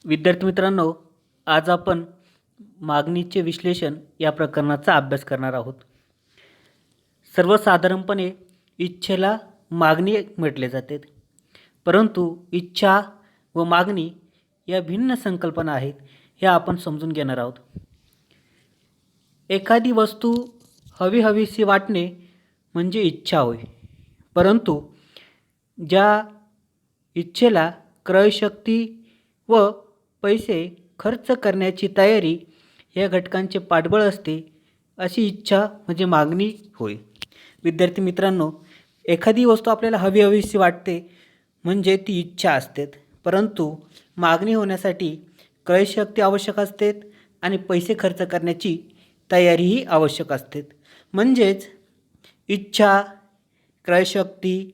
विद्यार्थी मित्रांनो, आज आपण मागणीचे विश्लेषण या प्रकरणाचा अभ्यास करणार आहोत. सर्वसाधारणपणे इच्छेला मागणी म्हटले जाते, परंतु इच्छा व मागणी या भिन्न संकल्पना आहेत. ह्या आपण समजून घेणार आहोत. एखादी वस्तू हवीहवीशी वाटणे म्हणजे इच्छा होय, परंतु ज्या इच्छेला क्रयशक्ती व पैसे खर्च करण्याची तयारी या घटकांचे पाठबळ असते, अशी इच्छा म्हणजे मागणी होय. विद्यार्थी मित्रांनो, एखादी वस्तू आपल्याला हवीहवीशी वाटते म्हणजे ती इच्छा असते, परंतु मागणी होण्यासाठी क्रयशक्ती आवश्यक असते आणि पैसे खर्च करण्याची तयारीही आवश्यक असते. म्हणजेच इच्छा, क्रयशक्ती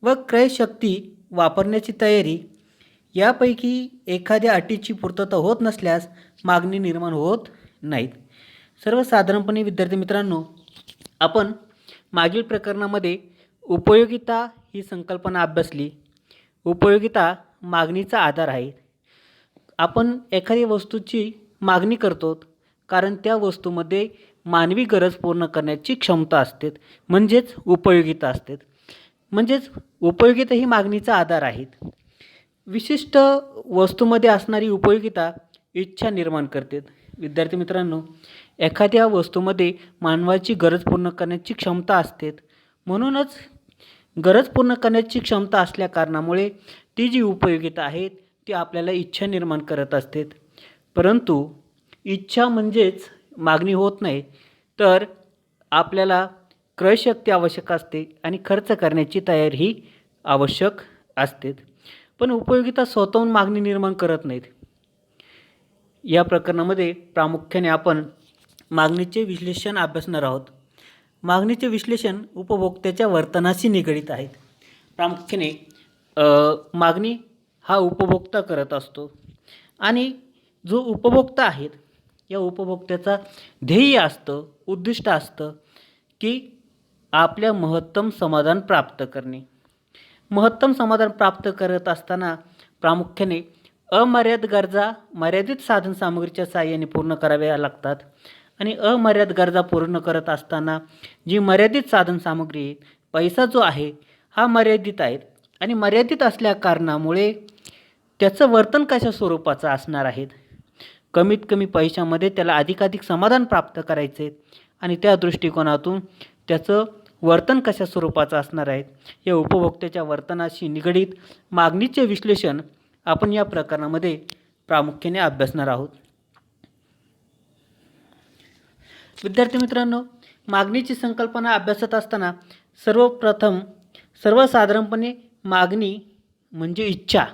व क्रयशक्ती वापरण्याची तयारी यापैकी एखाद्या अटीची पूर्तता होत नसल्यास मागणी निर्माण होत नाहीत. सर्वसाधारणपणे विद्यार्थी मित्रांनो, आपण मागील प्रकरणामध्ये उपयोगिता ही संकल्पना अभ्यासली. उपयोगिता मागणीचा आधार आहे. आपण एखाद्या वस्तूची मागणी करतो कारण त्या वस्तूमध्ये मानवी गरज पूर्ण करण्याची क्षमता असते, म्हणजेच उपयोगिता असते. म्हणजेच उपयोगिता ही मागणीचा आधार आहेत. विशिष्ट वस्तूमध्ये असणारी उपयोगिता इच्छा निर्माण करते. विद्यार्थी मित्रांनो, एखाद्या वस्तूमध्ये मानवाची गरज पूर्ण करण्याची क्षमता असते, म्हणूनच गरज पूर्ण करण्याची क्षमता असल्या कारणामुळे ती जी उपयोगिता आहे ती आपल्याला इच्छा निर्माण करत असते. परंतु इच्छा म्हणजेच मागणी होत नाही, तर आपल्याला क्रयशक्ती आवश्यक असते आणि खर्च करण्याची तयारीही आवश्यक असते. पण उपयोगिता स्वतःहून मागणी निर्माण करत नाहीत. या प्रकरणामध्ये प्रामुख्याने आपण मागणीचे विश्लेषण अभ्यासणार आहोत. मागणीचे विश्लेषण उपभोक्त्याच्या वर्तनाशी निगडीत आहेत. प्रामुख्याने मागणी हा उपभोक्ता करत असतो आणि जो उपभोक्ता आहेत या उपभोक्त्याचा ध्येय असतं, उद्दिष्ट असतं की आपल्या महत्तम समाधान प्राप्त करणे. महत्तम समाधान प्राप्त करत असताना प्रामुख्याने अमर्याद गरजा मर्यादित साधनसामुग्रीच्या साहाय्याने पूर्ण कराव्या लागतात आणि अमर्याद गरजा पूर्ण करत असताना जी मर्यादित साधनसामुग्री आहे, पैसा जो आहे हा मर्यादित आहे आणि मर्यादित असल्या कारणामुळे त्याचं वर्तन कशा स्वरूपाचं असणार आहे. कमीत कमी पैशामध्ये त्याला अधिकाधिक समाधान प्राप्त करायचे आहे आणि त्या दृष्टिकोनातून त्याचं वर्तन कशा स्वरूपाचं असणार आहे. या उपभोक्त्याच्या वर्तनाशी निगडीत मागणीचे विश्लेषण आपण या प्रकरणामध्ये प्रामुख्याने अभ्यासणार आहोत. विद्यार्थी मित्रांनो, मागणीची संकल्पना अभ्यासत असताना सर्वप्रथम सर्वसाधारणपणे मागणी म्हणजे इच्छा.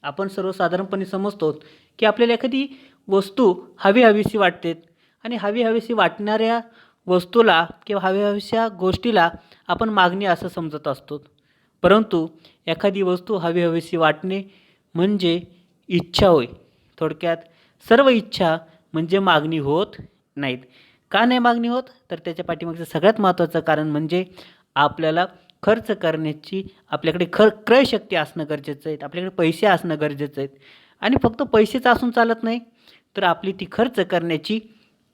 आपण सर्वसाधारणपणे समजतो की आपल्याला एखादी वस्तू हवीहवीशी वाटते आणि हवीहवीशी वाटणाऱ्या वस्तूला किंवा हव्याहव्याशा गोष्टीला आपण मागणी असं समजत असतो. परंतु एखादी वस्तू हवीहवीशी वाटणे म्हणजे इच्छा होय. थोडक्यात सर्व इच्छा म्हणजे मागणी होत नाहीत. का नाही मागणी होत, तर त्याच्या पाठीमागचं सगळ्यात महत्त्वाचं कारण म्हणजे आपल्याला खर्च करण्याची आपल्याकडे क्रयशक्ती असणं गरजेचं आहे. आपल्याकडे पैसे असणं गरजेचं आहे आणि फक्त पैसेच असून चालत नाही, तर आपली ती खर्च करण्याची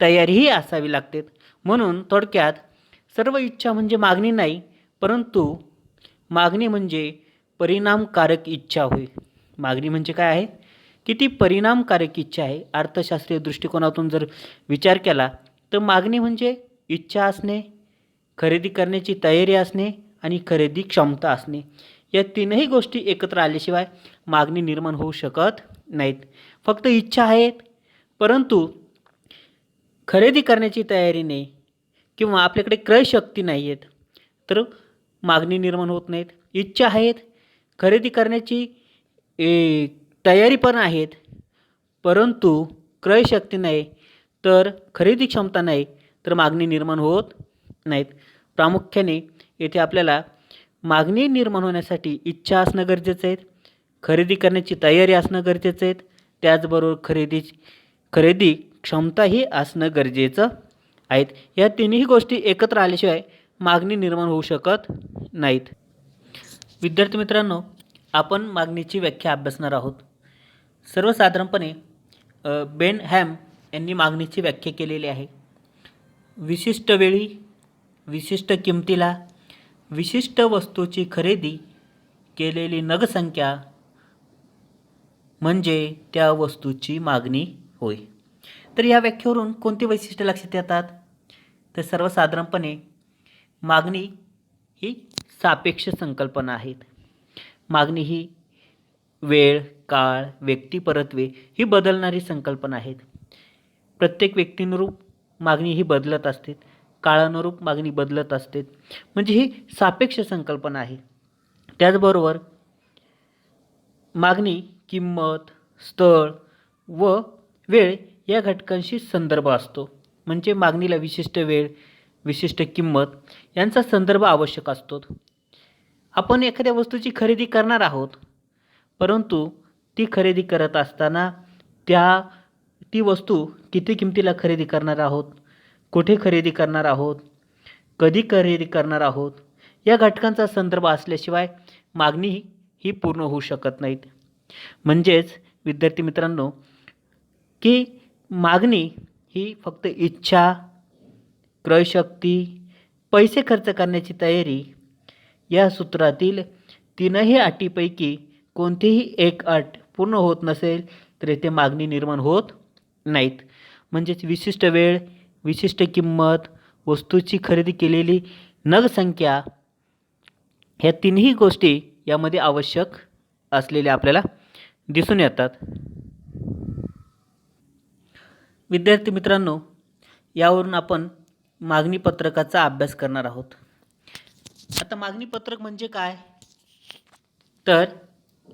तयारीही असावी लागते. म्हणून थोडक्यात सर्व इच्छा म्हणजे मागणी नाही, परंतु मागणी म्हणजे परिणामकारक इच्छा होय. मागणी म्हणजे काय आहे की ती परिणामकारक इच्छा आहे. अर्थशास्त्रीय दृष्टिकोनातून जर विचार केला तर मागणी म्हणजे इच्छा असणे, खरेदी करण्याची तयारी असणे आणि खरेदी क्षमता असणे. या तीनही गोष्टी एकत्र आल्याशिवाय मागणी निर्माण होऊ शकत नाहीत. फक्त इच्छा आहेत परंतु खरेदी करण्याची तयारी नाही किंवा आपल्याकडे क्रयशक्ती नाही आहेत, तर मागणी निर्माण होत नाहीत. इच्छा आहेत, खरेदी करण्याची तयारी पण आहेत, परंतु क्रयशक्ती नाही, तर खरेदी क्षमता नाही, तर मागणी निर्माण होत नाहीत. प्रामुख्याने येथे आपल्याला मागणी निर्माण होण्यासाठी इच्छा असणं गरजेचं आहे, खरेदी करण्याची तयारी असणं गरजेचं आहे, त्याचबरोबर खरेदी क्षमताही असणं गरजेचं आहेत. या तिन्ही गोष्टी एकत्र आल्याशिवाय मागणी निर्माण होऊ शकत नाहीत. विद्यार्थी मित्रांनो, आपण मागणीची व्याख्या अभ्यासणार आहोत. सर्वसाधारणपणे बेन हॅम यांनी मागणीची व्याख्या केलेली आहे. विशिष्ट वेळी, विशिष्ट किमतीला, विशिष्ट वस्तूची खरेदी केलेली नगसंख्या म्हणजे त्या वस्तूची मागणी होय. तर या व्याख्येवरून कोणती वैशिष्ट्ये लक्षात येतात? तर सर्वसाधारणपणे मागणी ही सापेक्ष संकल्पना आहेत. मागणी ही वेळ, काळ, व्यक्तिपरत्वे ही बदलणारी संकल्पना आहेत. प्रत्येक व्यक्तीनुरूप मागणी ही बदलत असते, काळानुरूप मागणी बदलत असते. म्हणजे ही सापेक्ष संकल्पना आहे. त्याचबरोबर मागणी किंमत, स्थळ व वेळ या घटकांशी संदर्भ असतो. म्हणजे मागणीला विशिष्ट वेळ, विशिष्ट किंमत यांचा संदर्भ आवश्यक असतो. आपण एखाद्या वस्तूची खरेदी करणार आहोत, परंतु ती खरेदी करत असताना ती वस्तू किती किमतीला खरेदी करणार आहोत, कुठे खरेदी करणार आहोत, कधी खरेदी करणार आहोत या घटकांचा संदर्भ असल्याशिवाय मागणी ही पूर्ण होऊ शकत नाहीत. म्हणजेच विद्यार्थी मित्रांनो की मागणी ही फक्त इच्छा, क्रयशक्ती, पैसे खर्च करण्याची तयारी या सूत्रातील तीनही अटीपैकी कोणतीही एक अट पूर्ण होत नसेल तर येथे मागणी निर्माण होत नाहीत. म्हणजेच विशिष्ट वेळ, विशिष्ट किंमत, वस्तूची खरेदी केलेली नगसंख्या ह्या तीनही गोष्टी यामध्ये आवश्यक असलेल्या आपल्याला दिसून येतात. विद्यार्थी मित्रांनो, यावरून आपण मागणी पत्रकाचा अभ्यास करणार आहोत. आता मागणी पत्रक म्हणजे काय? तर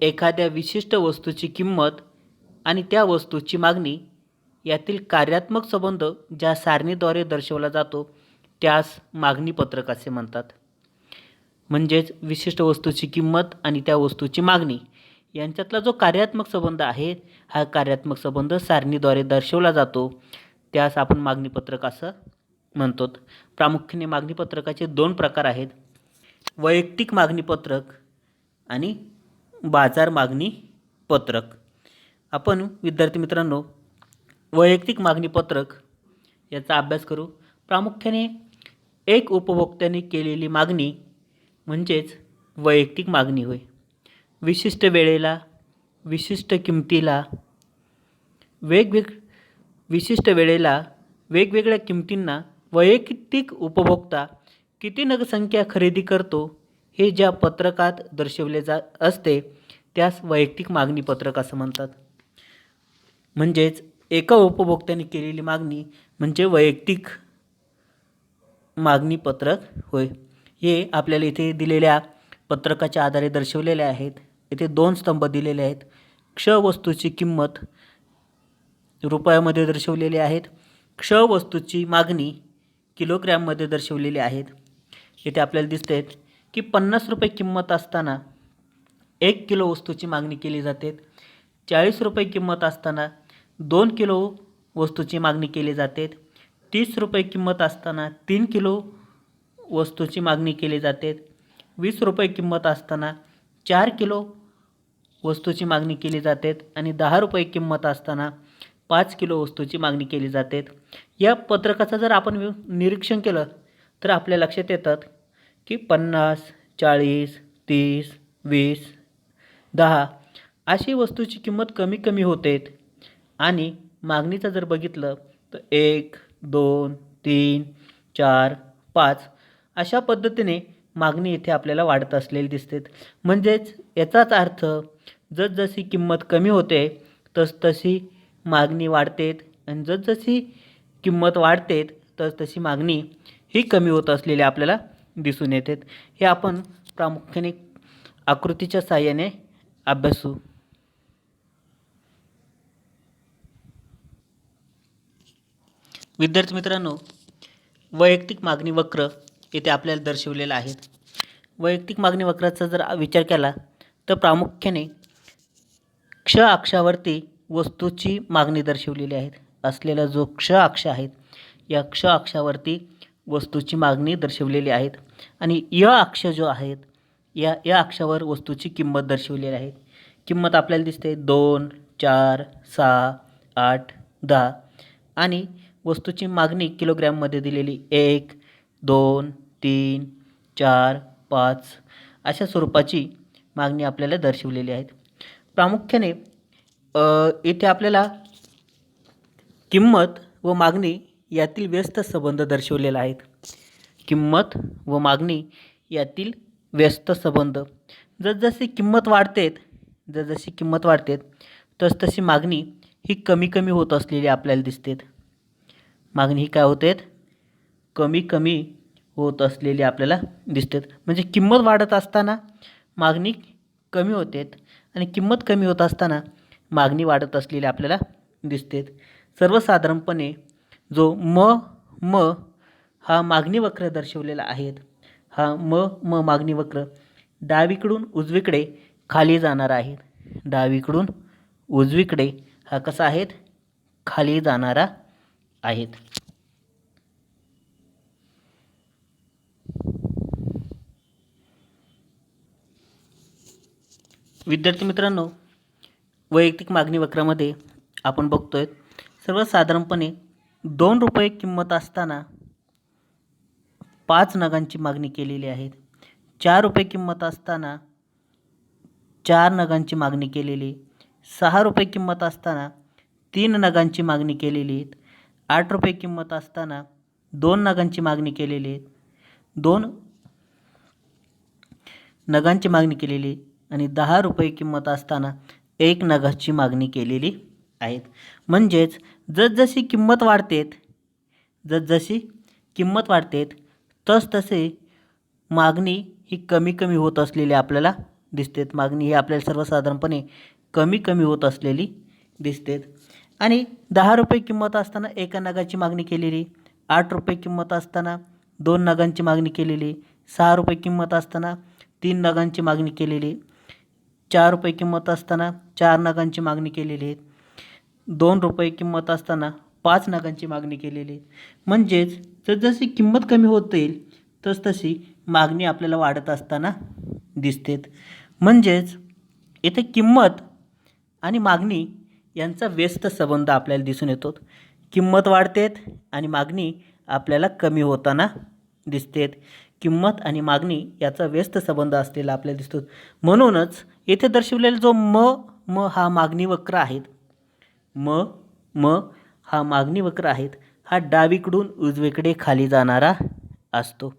एखाद्या विशिष्ट वस्तूची किंमत आणि त्या वस्तूची मागणी यातील कार्यात्मक संबंध ज्या सारणीद्वारे दर्शवला जातो त्यास मागणी पत्रक असे म्हणतात. म्हणजेच विशिष्ट वस्तूची किंमत आणि त्या वस्तूची मागणी यांच्यातला जो कार्यात्मक संबंध आहे, हा कार्यात्मक संबंध सारणीद्वारे दर्शवला जातो, त्यास आपण मागणी पत्रक असं म्हणतो. प्रामुख्याने मागणी पत्रकाचे दोन प्रकार आहेत: वैयक्तिक मागणी पत्रक आणि बाजार मागणी पत्रक. आपण विद्यार्थी मित्रांनो वैयक्तिक मागणी पत्रक याचा अभ्यास करू. प्रामुख्याने एक उपभोक्त्याने केलेली मागणी म्हणजेच वैयक्तिक मागणी होय. विशिष्ट वेळेला, विशिष्ट किमतीला, विशिष्ट वेळेला वेगवेगळ्या किमतींना वैयक्तिक उपभोक्ता किती नगसंख्या खरेदी करतो हे ज्या पत्रकात दर्शवले असते त्यास वैयक्तिक मागणी पत्रक असं म्हणतात. म्हणजेच एका उपभोक्त्याने केलेली मागणी म्हणजे वैयक्तिक मागणी पत्रक होय. हे आपल्याला इथे दिलेल्या पत्रकाच्या आधारे दर्शवलेले आहेत. इथे दोन स्तंभ दिलेले आहेत. क्ष वस्तूची किंमत रुपयामध्ये दर्शवलेली आहेत. क्ष वस्तूची मागणी किलोग्रॅममध्ये दर्शवलेली आहेत. इथे आपल्याला दिसते की 50 रुपये किंमत असताना 1 किलो वस्तूची मागणी केली जाते. 40 रुपये किंमत असताना 2 किलो वस्तूची मागणी केली जाते. 30 रुपये किंमत असताना 3 किलो वस्तूची मागणी केली जाते. 20 रुपये किंमत असताना 4 किलो वस्तूची मागणी केली जाते आणि 10 रुपये किंमत असताना 5 किलो वस्तूची मागणी केली जाते. या पत्रकाचं जर आपण निरीक्षण केलं तर आपल्या लक्षात येतात की 50, 40, 30, 20, 10 अशी वस्तूची किंमत कमी कमी होते आणि मागणीचं जर बघितलं तर 1, 2, 3, 4, 5 अशा पद्धतीने मागणी इथे आपल्याला वाढत असलेली दिसते. म्हणजेच याचाच अर्थ जसजशी किंमत कमी होते तसतशी मागणी वाढते आणि जसजशी किंमत वाढते तसतशी मागणी ही कमी होत असलेली आपल्याला दिसून येते. हे आपण प्रामुख्याने आकृतीच्या साहाय्याने अभ्यासू. विद्यार्थी मित्रांनो, वैयक्तिक मागणी वक्र येथे आपल्याला दर्शवलेला आहे. वैयक्तिक मागणी वक्राचा जर विचार केला तर प्रामुख्याने क्ष अक्षावरती वस्तूची मागणी दर्शवलेली आहे. असलेला जो क्ष अक्ष आहे या क्ष अक्षावरती वस्तूची मागणी दर्शवलेली आहेत आणि य अक्ष जो आहेत या अक्षावर वस्तूची किंमत दर्शवलेली आहे. किंमत आपल्याला दिसते 2, 4, 6, 8, 10 आणि वस्तूची मागणी किलोग्रॅममध्ये दिलेली 1, 2, 3, 4, 5 अशा स्वरूपाची मागणी आपल्याला दर्शवलेली आहेत. प्रामुख्याने इथे आपल्याला किंमत व मागणी यातील व्यस्त संबंध दर्शवलेला आहे. किंमत व मागणी यातील व्यस्त संबंध. जसजशी किंमत वाढते तसतशी मागणी ही कमी कमी होत असलेली आपल्याला दिसते. मागणी ही काय होते? कमी कमी होत असलेली आपल्याला दिसते. म्हणजे किंमत वाढत असताना मागणी कमी होते आणि किंमत कमी होत असताना मागणी वाढत असलेली आपल्याला दिसते. सर्वसाधारणपणे जो म हा मागणी वक्र दर्शवलेला आहे. हा म मागणी वक्र डावीकडून उजवीकडे खाली जाणारा आहे. डावीकडून उजवीकडे हा कसा आहे? खाली जाणारा आहे. विद्यार्थी मित्रांनो, वैयक्तिक मागणी वक्रामध्ये आपण बघतोय सर्वसाधारणपणे 2 रुपये किंमत असताना 5 नगांची मागणी केलेली आहे. 4 रुपये किंमत असताना 4 नगांची मागणी केलेली. 6 रुपये किंमत असताना 3 नगांची मागणी केलेली. 8 रुपये किंमत असताना 2 नगांची मागणी केलेली. 2 नगांची मागणी केलेली आणि 10 रुपये किंमत असताना 1 नगाची मागणी केलेली आहेत. म्हणजेच जसजशी किंमत वाढते तसतसे मागणी ही कमी कमी होत असलेली आपल्याला दिसते. मागणी ही आपल्याला सर्वसाधारणपणे कमी कमी होत असलेली दिसते. आणि 10 रुपये किंमत असताना 1 नगाची मागणी केलेली, 8 रुपये किंमत असताना 2 नगांची मागणी केलेली, 6 रुपये किंमत असताना 3 नगांची मागणी केलेली, 4 रुपये किंमत असताना 4 नगांची मागणी केलेली, 2 रुपये किंमत असताना 5 नगांची मागणी केलेली. म्हणजेच जसजशी किंमत कमी होत जाईल तसतशी मागणी आपल्याला वाढत असताना दिसते. म्हणजेच इथे किंमत आणि मागणी यांचा व्यस्त संबंध आपल्याला दिसून येतो. किंमत वाढते आणि मागणी आपल्याला कमी होताना दिसते. किंमत आणि मागणी याचा व्यस्त संबंध असलेला आपल्याला दिसतो. म्हणूनच येथे दर्शवलेला जो म हा मागणी वक्र आहे, हा मागणी वक्र आहे, हा डावीकडून उजवीकडे खाली जाणारा असतो.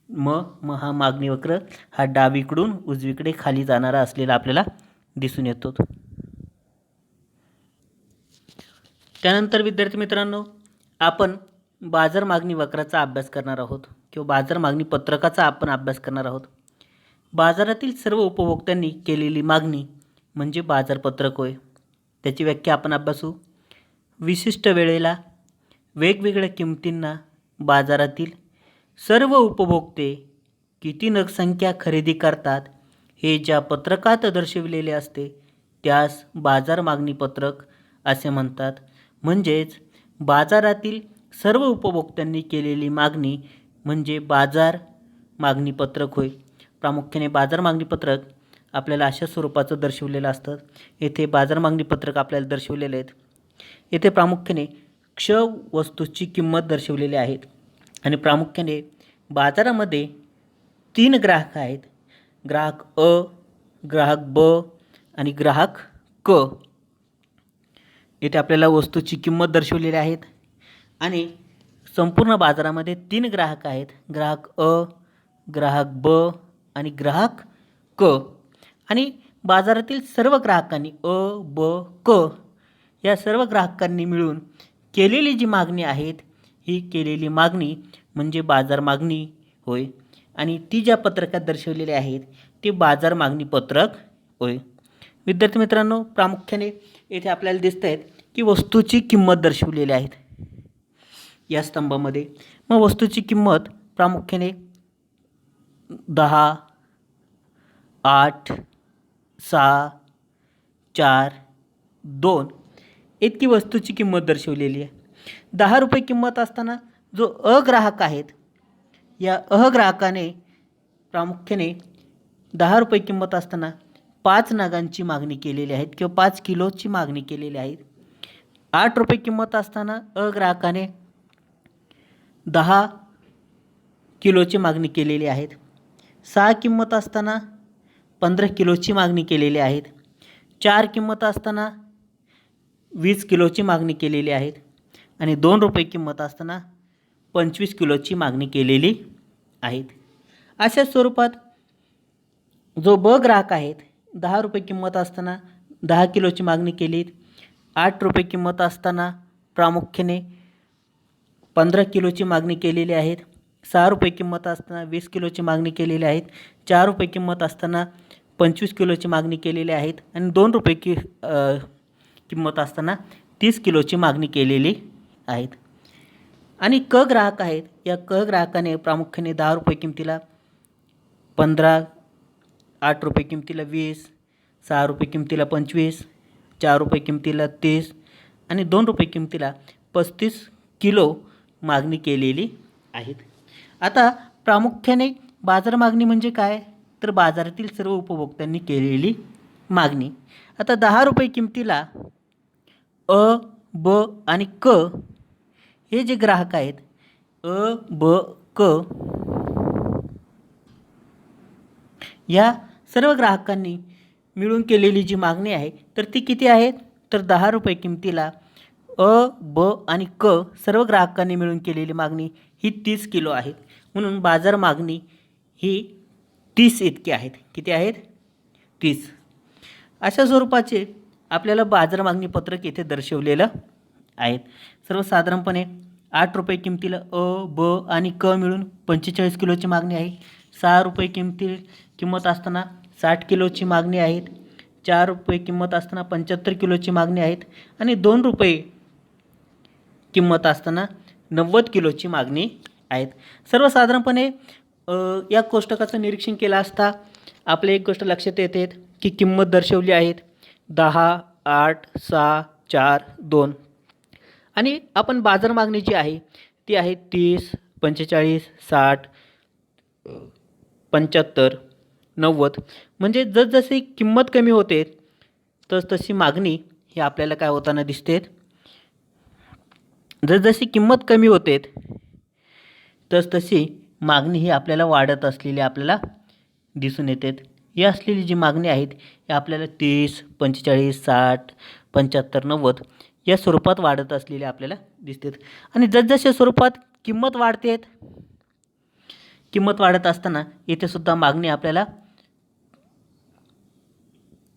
म हा मागणी वक्र हा डावीकडून उजवीकडे खाली जाणारा असलेला आपल्याला दिसून येतो. त्यानंतर विद्यार्थी मित्रांनो, आपण बाजार मागणी वक्राचा अभ्यास करणार आहोत किंवा बाजार मागणी पत्रकाचा आपण अभ्यास करणार आहोत. बाजारातील सर्व उपभोक्त्यांनी केलेली मागणी म्हणजे बाजारपत्रक होय. त्याची व्याख्या आपण अभ्यासू. विशिष्ट वेळेला वेगवेगळ्या किमतींना बाजारातील सर्व उपभोक्ते किती नगसंख्या खरेदी करतात हे ज्या पत्रकात दर्शविलेले असते त्यास बाजार मागणी पत्रक असे म्हणतात. म्हणजेच बाजारातील सर्व उपभोक्त्यांनी केलेली मागणी म्हणजे बाजार मागणी पत्रक होय. प्रामुख्याने बाजार मागणी पत्रक आपल्याला अशा स्वरूपाचं दर्शवलेलं असतं. येथे बाजार मागणी पत्रक आपल्याला दर्शवलेले आहेत. येथे प्रामुख्याने क्ष वस्तूची किंमत दर्शवलेली आहेत आणि प्रामुख्याने बाजारामध्ये 3 ग्राहक आहेत. ग्राहक अ, ग्राहक ब आणि ग्राहक क. येथे आपल्याला वस्तूची किंमत दर्शवलेली आहेत आणि संपूर्ण बाजारामध्ये 3 ग्राहक आहेत. ग्राहक अ, ग्राहक ब आणि ग्राहक क. आणि बाजारातील सर्व ग्राहकांनी अ, ब, क या सर्व ग्राहकांनी मिळून केलेली जी मागणी आहेत ही केलेली मागणी म्हणजे बाजार मागणी होय. आणि ती ज्या पत्रकात दर्शवलेली आहेत ते बाजार मागणी पत्रक होय. विद्यार्थी मित्रांनो, प्रामुख्याने येथे आपल्याला दिसत आहेत की वस्तूची किंमत दर्शवलेली आहेत या स्तंभामध्ये. मग वस्तूची किंमत प्रामुख्याने 10, 8, 6, 4, 2 इतकी वस्तूची किंमत दर्शवलेली आहे. 10 रुपये किंमत असताना जो अग्राहक आहेत या अग्राहकाने प्रामुख्याने 10 रुपये किंमत असताना 5 नगांची मागणी केलेली आहे किंवा 5 किलोची मागणी केलेली आहे. 8 रुपये किंमत असताना ग्राहकाने 10 किलोची मागणी केलेली आहे. 6 किंमत असताना 15 किलोची मागणी केलेली आहे. 4 किंमत असताना 20 किलोची मागणी केलेली आहे आणि 2 रुपये किंमत असताना 25 किलोची मागणी केलेली आहेत. अशा स्वरूपात जो ब ग्राहक आहेत 10 रुपये किंमत असताना 10 किलोची मागणी केली, 8 रुपये किंमत असताना प्रामुख्याने 15 किलोची मागणी केलेली आहेत, 6 रुपये किंमत असताना 20 किलोची मागणी केलेली आहेत, 4 रुपये किंमत असताना 25 किलोची मागणी केलेली आहेत आणि 2 रुपये किंमत असताना 30 किलोची मागणी केलेली आहेत. आणि क ग्राहक आहेत. या क ग्राहकाने प्रामुख्याने 10 रुपये किमतीला 15, 8 रुपये किमतीला 20, 6 रुपये किमतीला 25, 4 रुपये किमतीला 30 आणि 2 रुपये किमतीला 35 किलो मागणी केलेली आहेत. आता प्रामुख्याने बाजार मागणी म्हणजे काय, तर बाजारातील सर्व उपभोक्त्यांनी केलेली मागणी. आता 10 रुपये किमतीला अ, ब आणि क हे जे ग्राहक आहेत अ, ब, क या सर्व ग्राहकांनी मिळून केलेली जी मागणी आहे तर ती किती आहेत, तर 10 रुपये किमतीला अ, ब आणि क सर्व ग्राहकांनी मिळून केलेली मागणी ही 30 किलो आहेत. म्हणून बाजार मागणी ही 30 इतकी आहेत. किती आहेत, 30. अशा स्वरूपाचे आपल्याला बाजार मागणी पत्रक येथे दर्शवलेलं आहेत. सर्वसाधारणपणे 8 रुपये किमतीला अ, ब आणि क मिळून 45 किलोची मागणी आहे. 6 रुपये किंमत असताना 60 किलोची मागणी आहेत. 4 रुपये किंमत असताना 75 किलोची मागणी आहेत आणि 2 रुपये किंमत असताना 90 किलोची मागणी आहेत. सर्वसाधारणपणे या कोष्टकाचं निरीक्षण केलं असता आपल्या एक गोष्ट लक्षात येते की किंमत दर्शवली आहेत 10, 8, 6, 4, 2 आणि आपण बाजार मागणी जी आहे ती आहे 30, 45, 60, 75, 90. म्हणजे जसजशी किंमत कमी होते तसतशी मागणी ही आपल्याला काय होताना दिसते. जसजशी किंमत कमी होते तसतशी मागणी ही आपल्याला वाढत असलेली आपल्याला दिसून येते. ही असलेली जी मागणी आहेत ही आपल्याला 30, 45, 60, 75, 90 या स्वरूपात वाढत असलेली आपल्याला दिसते. आणि जसजशा स्वरूपात किंमत वाढते, किंमत वाढत असताना येथे सुद्धा मागणी आपल्याला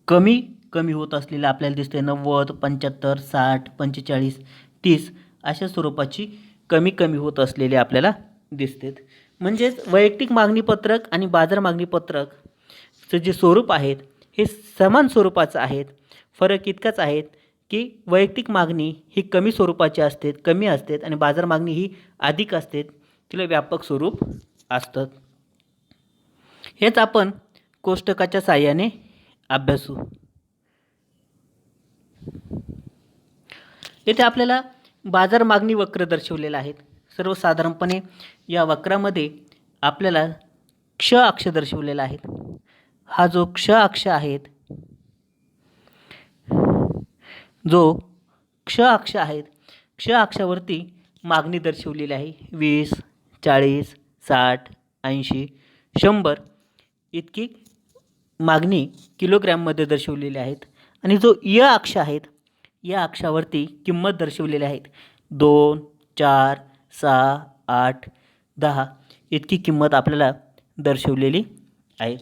कमी होत असलेली आपल्याला दिसते. 90, 75, 60, 45, 30 अशा स्वरूपाची कमी होत असलेली आपल्याला दिसते. म्हणजेच वैयक्तिक मागणी पत्रक आणि बाजार मागणी पत्रकचं जे स्वरूप आहेत हे समान स्वरूपाचं आहेत. फरक इतकाच आहे की वैयक्तिक मागणी ही कमी स्वरूपाची असते, कमी असते आणि बाजार मागणी ही अधिक असते, तिला व्यापक स्वरूप असतं. हेच आपण कोष्टकाच्या साहाय्याने अभ्यासू. येथे आपल्याला बाजार मागणी वक्र दर्शवलेला आहे. सर्वसाधारणपणे या वक्रामध्ये आपल्याला क्ष अक्ष दर्शवलेला आहे. हा जो क्ष अक्ष आहेत, जो क्ष अक्ष आहेत, क्ष अक्षावरती मागणी दर्शवलेली आहे. 20, 40, 60, 80, 100 इतकी मागणी किलोग्रॅममध्ये दर्शवलेली आहेत. आणि जो य अक्ष आहेत, या अक्षावरती किंमत दर्शवलेली आहेत. 2, 4, 6, 8, 10 इतकी किंमत आपल्याला दर्शवलेली आहे.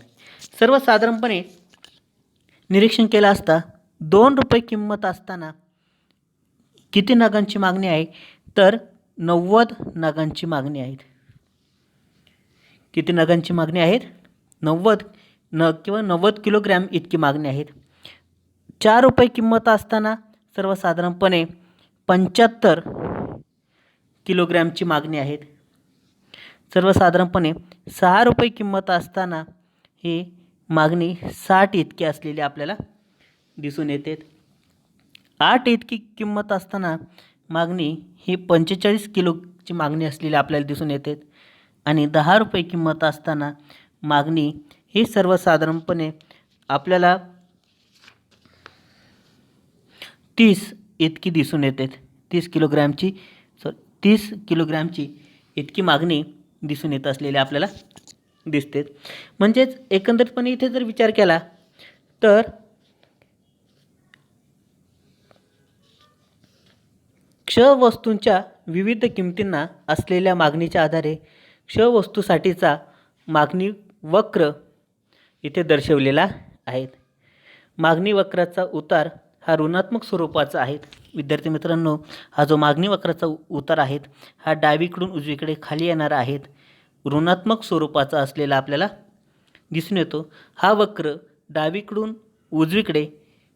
सर्वसाधारणपणे निरीक्षण केलं असता 2 रुपये किंमत असताना किती नगांची मागणी आहे, तर 90 नगांची मागणी आहे. किती नगांची मागणी आहेत, 90 नग किंवा 90 किलोग्रॅम इतकी मागणी आहेत. 4 रुपये किंमत असताना सर्वसाधारणपणे 75 किलोग्रॅमची मागणी आहेत. सर्वसाधारणपणे 6 रुपये किंमत असताना ही मागणी 60 इतकी असलेली आपल्याला दिसून येते. 8 इतकी किंमत असताना मागणी ही 45 किलोची मागणी असलेली आपल्याला दिसून येते. आणि 10 रुपये किंमत असताना मागणी ही सर्वसाधारणपणे आपल्याला 30 इतकी दिसून येते. 30 किलोग्रॅमची इतकी मागणी दिसून येत असलेली आपल्याला दिसते. म्हणजेच एकंदरीतपणे इथे जर विचार केला तर क्ष वस्तूंच्या विविध किमतींना असलेल्या मागणीच्या आधारे क्ष वस्तूसाठीचा मागणी वक्र इथे दर्शवलेला आहे. मागणी वक्राचा उतार हा ऋणात्मक स्वरूपाचा आहे. विद्यार्थी मित्रांनो, हा जो मागणी वक्राचा उतार आहे हा डावीकडून उजवीकडे खाली येणारा आहे, ऋणात्मक स्वरूपाचा असलेला आपल्याला दिसून येतो. हा वक्र डावीकडून उजवीकडे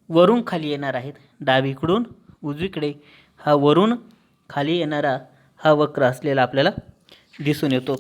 वरून खाली येणार आहे. डावीकडून उजवीकडे हा वरून खाली येणारा हा वक्र असलेला आपल्याला दिसून येतो.